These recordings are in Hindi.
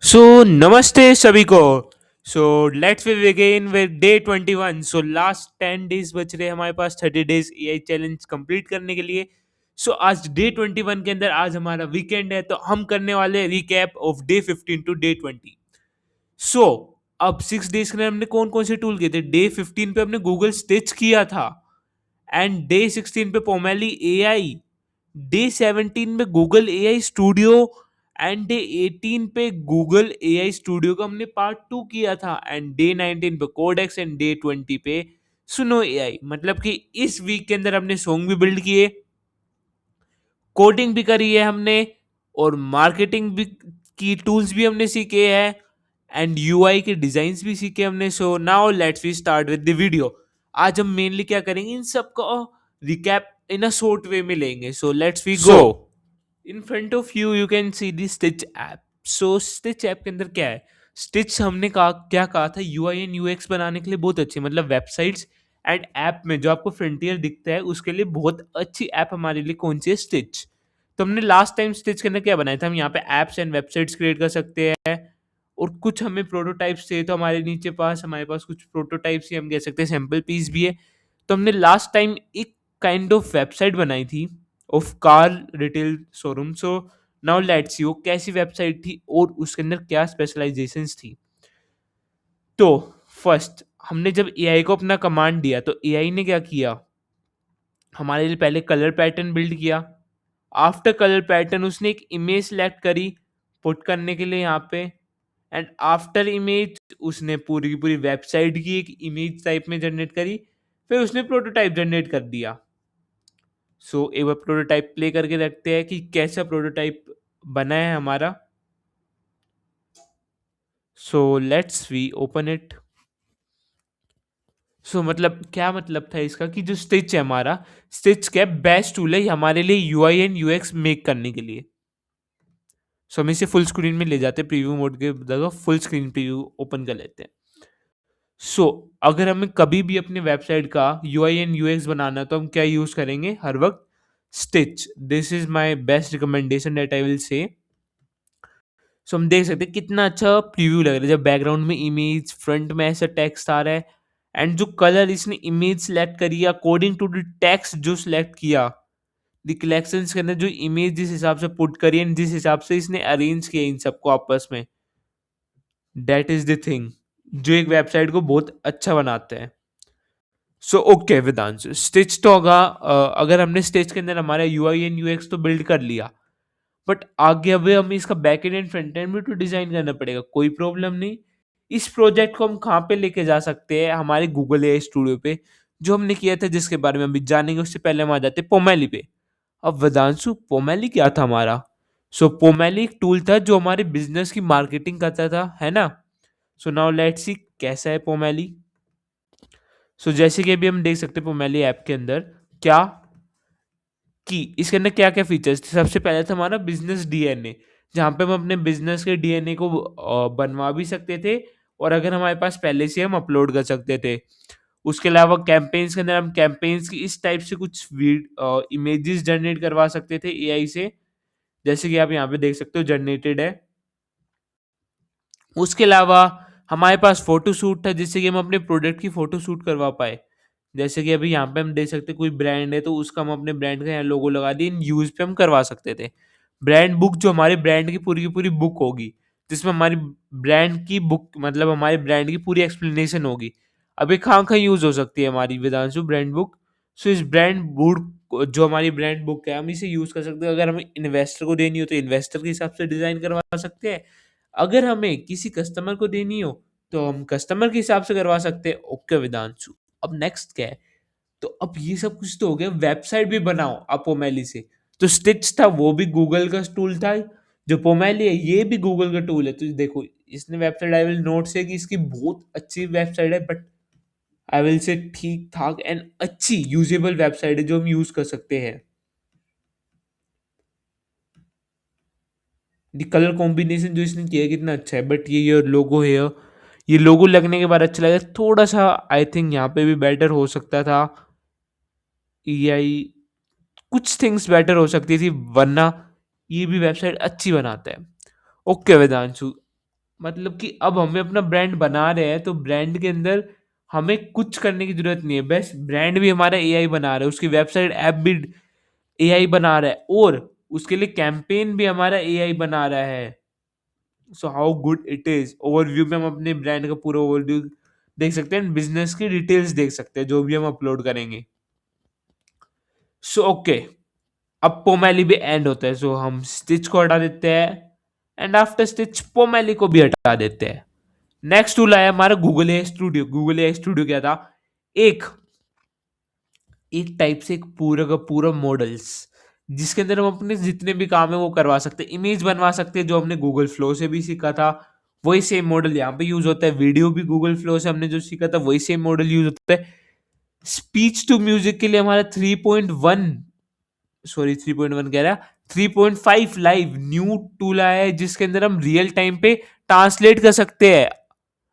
सो नमस्ते सभी को। So let's we begin with day 21। So last 10 days बच रहे हमारे पास 30 डेज एआई चैलेंज कंप्लीट करने के लिए। सो आज डे 21 के अंदर आज हमारा वीकेंड है, तो हम करने वाले recap of day 15 to day 20। So अब 6 डेज के अंदर हमने कौन कौन से टूल किए थे? डे 15 पे हमने गूगल स्टिच किया था, एंड डे 16 पे पोमेली एआई, डे 17 में Google AI studio, and day 18 पे गूगल एआई स्टूडियो का हमने पार्ट 2 किया था, एंड डे 19 पे कोडेक्स, एंड डे 20 पे सुनो एआई। मतलब कि इस वीक के अंदर हमने सॉन्ग भी बिल्ड किए, कोडिंग भी करी है हमने, और मार्केटिंग भी की टूल्स भी हमने सीखे हैं, एंड यूआई के डिजाइन्स भी सीखे हमने। So now let's we start with the video. आज हम मेनली क्या करेंगे, इन सब का recap in a short way में लेंगे। So let's we go. In front of you you can see the Stitch app. So Stitch app के अंदर क्या है? स्टिच हमने कहा, क्या कहा था, यूआई एंड यूएक्स बनाने के लिए बहुत अच्छी, मतलब वेबसाइट्स एंड ऐप में जो आपको फ्रंटियर दिखता है उसके लिए बहुत अच्छी ऐप हमारे लिए कौन सी है? स्टिच। तो हमने लास्ट टाइम स्टिच के अंदर क्या बनाया था, हम यहाँ पे एप्स एंड वेबसाइट्स क्रिएट कर सकते हैं, और कुछ हमें प्रोटोटाइप्स थे, तो हमारे पास कुछ प्रोटोटाइप्स ही हम कह सकते हैं, सैम्पल पीस भी है। तो हमने लास्ट टाइम एक काइंड ऑफ वेबसाइट बनाई थी of car retail showroom. So now let's see वो कैसी वेबसाइट थी और उसके अंदर क्या स्पेशलाइजेशंस थी। तो फर्स्ट हमने जब एआई को अपना कमांड दिया, तो एआई ने क्या किया, हमारे लिए पहले कलर पैटर्न बिल्ड किया। आफ्टर कलर पैटर्न उसने एक इमेज सेलेक्ट करी पुट करने के लिए यहाँ पे, एंड आफ्टर इमेज उसने पूरी की पूरी वेबसाइट की एक इमेज टाइप में जनरेट करी, फिर उसने प्रोटोटाइप जनरेट कर दिया। सो एक बार प्रोटोटाइप प्ले करके देखते हैं कि कैसा प्रोटोटाइप बना है हमारा। So let's we open it. So मतलब क्या मतलब था इसका, कि जो स्टिच है हमारा, स्टिच क्या बेस्ट टूल है हमारे लिए यूआई एंड यूएक्स मेक करने के लिए। सो हम इसे फुल स्क्रीन में ले जाते हैं, प्रीव्यू मोड के जगह फुल स्क्रीन प्रीव्यू ओपन कर लेते हैं। सो अगर हमें कभी भी अपने वेबसाइट का यूआई एंड यूएक्स बनाना है, तो हम क्या यूज करेंगे हर वक्त? Stitch. This is my best recommendation that I will say. So हम देख सकते हैं कितना अच्छा प्रीव्यू लग रहा है, जब बैकग्राउंड में इमेज, फ्रंट में ऐसा टेक्स्ट आ रहा है, एंड जो कलर इसने इमेज सेलेक्ट करी अकॉर्डिंग टू द टेक्स्ट जो सिलेक्ट किया, द कलेक्शंस के अंदर जो इमेज जिस हिसाब से पुट करी एंड जिस हिसाब से इसने अरेंज किया इन सबको आपस में, दैट इज द थिंग जो एक वेबसाइट को बहुत अच्छा बनाते हैं। सो ओके वेदांश, स्टिच तो होगा। अगर हमने स्टिच के अंदर हमारा यूआई एंड यूएक्स तो बिल्ड कर लिया, बट आगे अभी हमें इसका back and and front end भी तो डिजाइन करना पड़ेगा। कोई प्रॉब्लम नहीं। इस प्रोजेक्ट को हम कहाँ पे लेके जा सकते हैं? हमारे गूगल एआई स्टूडियो पे, जो हमने किया था, जिसके बारे में अभी जानेंगे। उससे पहले हम आ जाते हैं पोमैली पे। अब वेदांशु, पोमैली क्या था हमारा? सो पोमैली एक टूल था जो हमारे बिजनेस की मार्केटिंग करता था, है ना? सो नाउ लेट्स सी कैसा है पोमैली। सो जैसे कि अभी हम देख सकते हैं पोमैली ऐप के अंदर क्या, कि इसके अंदर क्या क्या फीचर्स थे। सबसे पहले था हमारा बिजनेस डीएनए, जहाँ पे हम अपने बिजनेस के डीएनए को बनवा भी सकते थे, और अगर हमारे पास पहले से हम अपलोड कर सकते थे। उसके अलावा कैंपेन्स के अंदर हम कैंपेन्स की इस टाइप से कुछ इमेजेस जनरेट करवा सकते थे एआई से, जैसे कि आप यहाँ पे देख सकते हो जनरेटेड है। उसके अलावा हमारे पास फोटो शूट था, जिससे कि हम अपने प्रोडक्ट की फोटो शूट करवा पाए। जैसे कि अभी यहाँ पे हम देख सकते हैं कोई ब्रांड है, तो उसका हम अपने ब्रांड का यहाँ लोगो लगा दिए, इन यूज पे हम करवा सकते थे। ब्रांड बुक, जो हमारे ब्रांड की पूरी बुक होगी, जिसमें हमारी ब्रांड की बुक, मतलब हमारे ब्रांड की पूरी एक्सप्लेनेशन होगी। अभी कहाँ कहाँ यूज हो सकती है हमारी वेदांशु ब्रांड बुक? सो इस ब्रांड बुक, जो हमारी ब्रांड बुक है, हम इसे यूज कर सकते हैं। अगर हमें इन्वेस्टर को देनी हो, तो इन्वेस्टर के हिसाब से डिजाइन करवा सकते हैं। अगर हमें किसी कस्टमर को देनी हो, तो हम कस्टमर के हिसाब से करवा सकते हैं। ओके वेदांशु, अब नेक्स्ट क्या है? तो अब ये सब कुछ तो हो गया, वेबसाइट भी बनाओ आप पोमैली से। तो स्टिच था, वो भी गूगल का टूल था। जो पोमैली है, ये भी गूगल का टूल है। तो देखो, इसने वेबसाइट, आई विल नोट से कि इसकी बहुत अच्छी वेबसाइट है, बट आई विल से ठीक ठाक एंड अच्छी यूजेबल वेबसाइट है जो हम यूज कर सकते हैं। कलर कॉम्बिनेशन जो इसने किया है कितना अच्छा है, बट ये लोगो है, ये लोगो लगने के बाद अच्छा लगा थोड़ा सा। आई थिंक यहाँ पे भी बेटर हो सकता था। एआई कुछ थिंग्स बेटर हो सकती थी, वरना ये भी वेबसाइट अच्छी बनाता है। ओके वेदांशु, मतलब कि अब हमें अपना ब्रांड बना रहे हैं तो ब्रांड के अंदर हमें कुछ करने की जरूरत नहीं है, बस ब्रांड भी हमारा एआई बना रहा है, उसकी वेबसाइट ऐप भी एआई बना रहा है और उसके लिए कैंपेन भी हमारा एआई बना रहा है। So how good it is. Overview में हम अपने ब्रांड का पूरा ओवरव्यू देख सकते हैं, बिजनेस की डिटेल्स देख सकते हैं जो भी हम अपलोड करेंगे। सो ओके, अब पोमैली भी एंड होता है, सो हम स्टिच को हटा देते हैं एंड आफ्टर स्टिच पोमैली को भी हटा देते हैं। नेक्स्ट टूल आया हमारा गूगल ए स्टूडियो। गूगल ए स्टूडियो क्या था? एक एक टाइप से एक पूरा का पूरा मॉडल्स जिसके अंदर हम अपने जितने भी काम है वो करवा सकते हैं, इमेज बनवा सकते हैं जो हमने गूगल फ्लो से भी सीखा था, वही सेम मॉडल यहाँ पे यूज होता है। वीडियो भी गूगल फ्लो से हमने जो सीखा था वही सेम मॉडल यूज होता है। स्पीच टू म्यूजिक के लिए हमारा 3.1, सॉरी 3.1 कह रहा, 3.5 लाइव न्यू टूल आया है जिसके अंदर हम रियल टाइम पे ट्रांसलेट कर सकते हैं।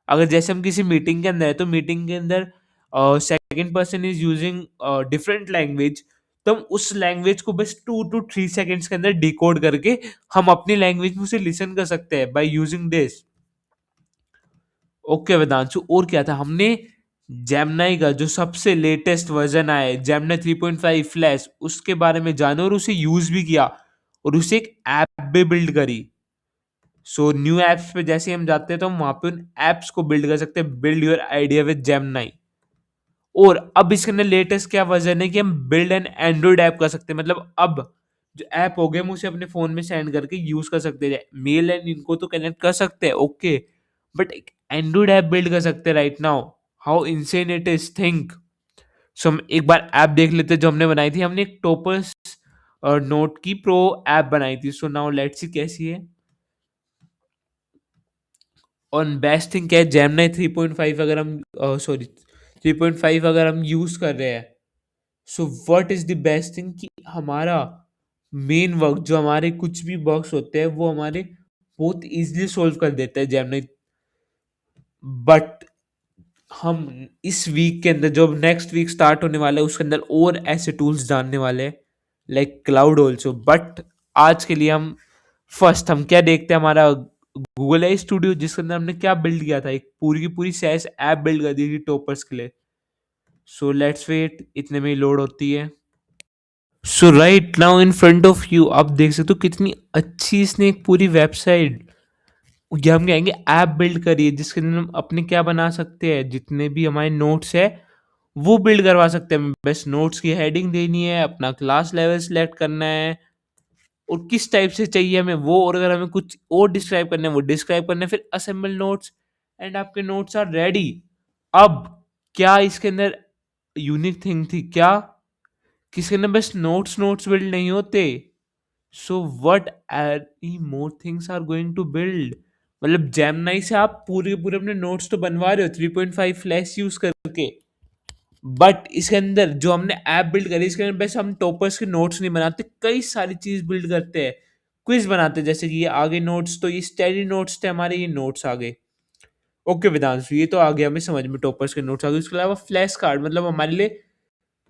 अगर जैसे हम किसी मीटिंग के अंदर है तो मीटिंग के अंदर second person is using different language, तो हम उस लैंग्वेज को बस 2 to 3 सेकेंड्स के अंदर डिकोड करके हम अपनी लैंग्वेज में उसे लिसन कर सकते हैं by using this. Okay Vedanshu, और क्या था? हमने जेमिनाई का जो सबसे लेटेस्ट वर्जन आया है जेमिनाई 3.5 फ्लैश, उसके बारे में जाना और उसे यूज भी किया और उसे एक ऐप भी बिल्ड करी। सो न्यू एप्स पे जैसे हम जाते हैं तो हम वहां पे उन एप्स को बिल्ड कर सकते हैं, build your idea with Gemini. और अब इसके अंदर लेटेस्ट क्या वर्जन है कि हम बिल्ड एन एंड्रॉइड ऐप कर सकते हैं, मतलब अब जो ऐप हो गया हम उसे अपने फोन में सेंड करके यूज कर सकते हैं। मेल एंड इनको तो कनेक्ट कर सकते हैं ओके, बट एक एंड्रॉइड ऐप बिल्ड कर सकते हैं right now. How insane it is, think. So हम एक बार ऐप देख लेते हैं जो हमने बनाई थी। हमने एक टोपस और नोट की प्रो ऐप बनाई थी। सो नाउ लेट्स सी कैसी है। और बेस्ट थिंग क्या है, जेमिनी 3.5 अगर हम सॉरी 3.5 अगर हम यूज कर रहे हैं, so what is the best thing कि हमारा मेन वर्क जो हमारे कुछ भी वर्क्स होते हैं वो हमारे बहुत इजीली सोल्व कर देता है जेमिनी। बट हम इस वीक के अंदर जो नेक्स्ट वीक स्टार्ट होने वाला है उसके अंदर और ऐसे टूल्स जानने वाले हैं लाइक क्लाउड ऑल्सो। बट आज के लिए हम फर्स्ट हम क्या देखते हैं, हमारा गूगल आई स्टूडियो जिसके अंदर हमने क्या बिल्ड किया था, एक पूरी की पूरी सैस ऐप बिल्ड कर दी थी टॉपर्स के लिए। सो लेट्स वेट, इतने में ही लोड होती है। So right now in front of you आप देख सकते हो कितनी अच्छी इसने एक पूरी वेबसाइट, या हम कहेंगे ऐप बिल्ड करी है जिसके अंदर हम अपने क्या बना सकते हैं, जितने भी हमारे नोट्स है वो बिल्ड करवा सकते हैं। बस नोट्स की हेडिंग देनी है, अपना क्लास लेवल सेलेक्ट करना है और किस टाइप से चाहिए हमें वो, और अगर हमें कुछ और डिस्क्राइब करना है वो डिस्क्राइब करना है, फिर असेंबल नोट्स एंड आपके नोट्स आर रेडी। अब क्या इसके अंदर यूनिक थिंग थी क्या, किसके अंदर बस नोट्स नोट्स बिल्ड नहीं होते। So what any more things are going to build, मतलब जेमिनी से आप पूरे पूरे अपने नोट्स तो बनवा रहे हो 3.5 फ्लैश यूज करके, बट इसके अंदर जो हमने ऐप बिल्ड करी इसके अंदर बस हम टॉपर्स के नोट्स नहीं बनाते, कई सारी चीज बिल्ड करते हैं। क्विज बनाते हैं, जैसे कि ये आगे नोट्स, तो ये स्टडी नोट्स थे हमारे, ये नोट्स आ गए। ओके वेदांशु, ये तो आ गया हमें समझ में, टॉपर्स के नोट्स आ गए। उसके अलावा फ्लैश कार्ड मतलब हमारे लिए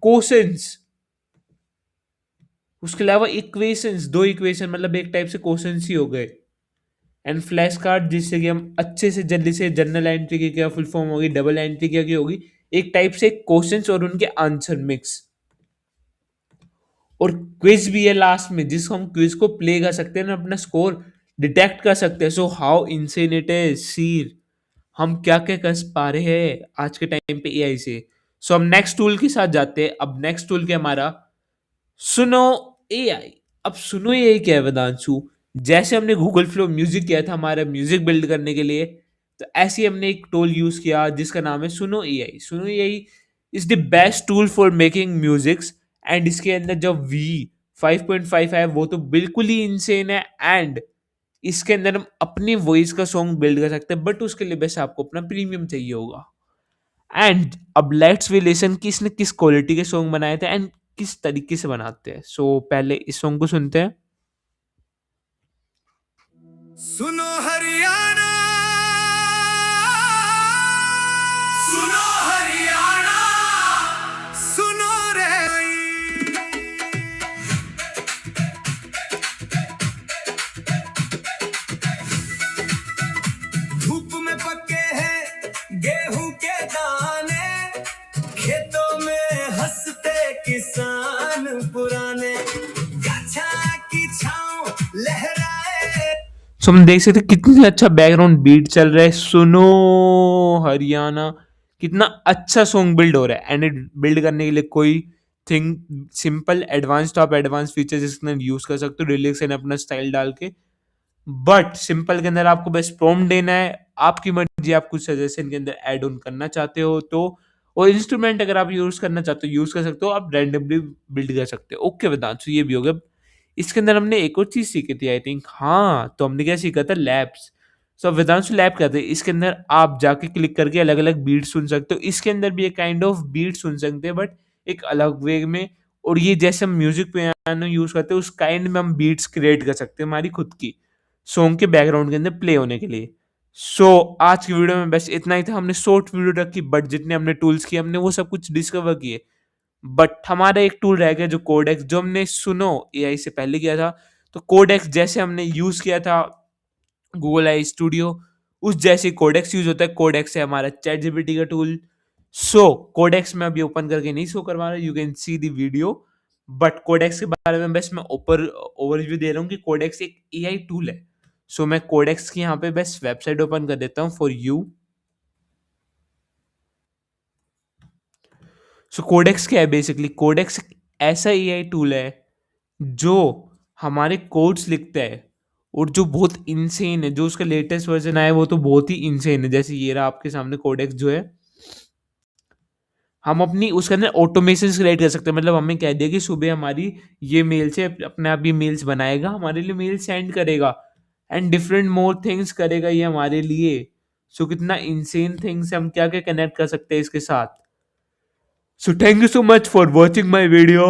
क्वेश्चंस, उसके अलावा इक्वेशंस, दो इक्वेशन मतलब एक टाइप से क्वेश्चंस ही हो गए। एंड फ्लैश कार्ड जिससे कि हम अच्छे से जल्दी से जनरल एंट्री की क्या फुल फॉर्म होगी, डबल एंट्री क्या की होगी, एक टाइप से क्वेश्चंस और उनके आंसर मिक्स। और क्विज भी है लास्ट में जिसको हम क्विज को प्ले कर सकते हैं ना, अपना स्कोर डिटेक्ट कर सकते हैं। So how insane it is, सीर हम क्या क्या कर पा रहे हैं आज के टाइम पे एआई से। सो हम नेक्स्ट टूल के साथ जाते हैं। अब नेक्स्ट टूल क्या हमारा, सुनो एआई। अब सुनो एआई क्या है वेदांशु, जैसे हमने गूगल फ्लो म्यूजिक किया था हमारा म्यूजिक बिल्ड करने के लिए, तो ऐसे ही हमने एक टूल यूज किया जिसका नाम है सुनो एआई। सुनो AI is the best tool for making musics. And इसके अंदर जो V5.5 है वो तो बिल्कुल ही इंसेन है। एंड इसके अंदर हम अपनी वॉइस का सॉन्ग बिल्ड कर सकते हैं, बट उसके लिए बस आपको अपना प्रीमियम चाहिए होगा। एंड अब लेट्स वी लिसन कि इसने किस क्वालिटी के सॉन्ग बनाए थे एंड किस तरीके से बनाते हैं। सो पहले इस सॉन्ग को सुनते हैं। सुनो हरियाणा, सुनो हरियाणा, सुनो रे। सो हम देख सकते हैं कितनी अच्छा बैकग्राउंड बीट चल रहा है, सुनो हरियाणा। कितना अच्छा सॉन्ग बिल्ड हो रहा है, एंड बिल्ड करने के लिए कोई थिंग सिंपल एडवांस, तो आप एडवांस फीचर्स इसमें यूज कर सकते हो रिलिक्स एंड अपना स्टाइल डाल के। बट सिंपल के अंदर आपको बस प्रॉम्प्ट देना है, आपकी मर्जी, आप कुछ सजेशन के अंदर ऐड ऑन करना चाहते हो तो, और इंस्ट्रूमेंट अगर आप यूज करना चाहते हो यूज कर सकते हो, आप रैंडमली बिल्ड कर सकते हो। ओके वेदांशु, ये भी हो गया। इसके अंदर हमने एक और चीज सीखी थी आई थिंक, हाँ, तो हमने क्या सीखा था, लैब्स। सो वेदांशु लैब कहते हैं, इसके अंदर आप जाके क्लिक करके अलग अलग बीट सुन सकते हो। इसके अंदर भी एक काइंड ऑफ बीट सुन सकते हैं, बट एक अलग वे में। और ये जैसे हम म्यूजिक पियानो यूज करते हैं उस काइंड में हम बीट्स क्रिएट कर सकते हैं हमारी खुद की, सॉन्ग के बैकग्राउंड के अंदर प्ले होने के लिए। सो आज की वीडियो में बस इतना ही था। हमने शॉर्ट वीडियो रखी, बट जितने हमने टूल्स किए हमने वो सब कुछ डिस्कवर किए। बट हमारा एक टूल रह गया जो कोडेक्स, जो हमने सुनो एआई से पहले किया था। तो कोडेक्स जैसे हमने यूज किया था गूगल आई स्टूडियो, उस जैसे कोडेक्स यूज होता है। कोडेक्स है हमारा चैट जीपीटी का टूल। सो कोडेक्स में अभी ओपन करके नहीं शो करवा रहा, you can see the video. But Codex के बारे में बस मैं ऊपर ओवरव्यू दे रहा हूँ कि कोडेक्स एक एआई टूल है। सो मैं कोडेक्स की यहाँ पे बस वेबसाइट ओपन कर देता हूँ फॉर यू। सो कोडेक्स क्या है, बेसिकली कोडेक्स ऐसा एआई टूल है जो हमारे कोड्स लिखता है, और जो बहुत इनसेन है। जो उसका लेटेस्ट वर्जन आया है वो तो बहुत ही इनसेन है। जैसे ये रहा आपके सामने कोडेक्स जो है, हम अपनी उसके अंदर ऑटोमेशन क्रिएट कर सकते हैं। मतलब हमें कह दिया कि सुबह हमारी ये मेल से अपने आप ये मेल्स बनाएगा, हमारे लिए मेल सेंड करेगा, एंड डिफरेंट मोर थिंग्स करेगा ये हमारे लिए। सो कितना इंसेन थिंग्स, हम क्या क्या कनेक्ट कर सकते हैं इसके साथ। So thank you so much for watching my video.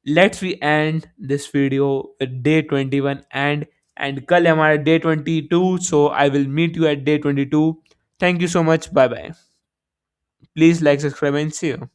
Let's we end this video with day 21, and कल है हमारा day 22, so I will meet you at day 22. Thank you so much. Bye bye. Please like, subscribe and see you.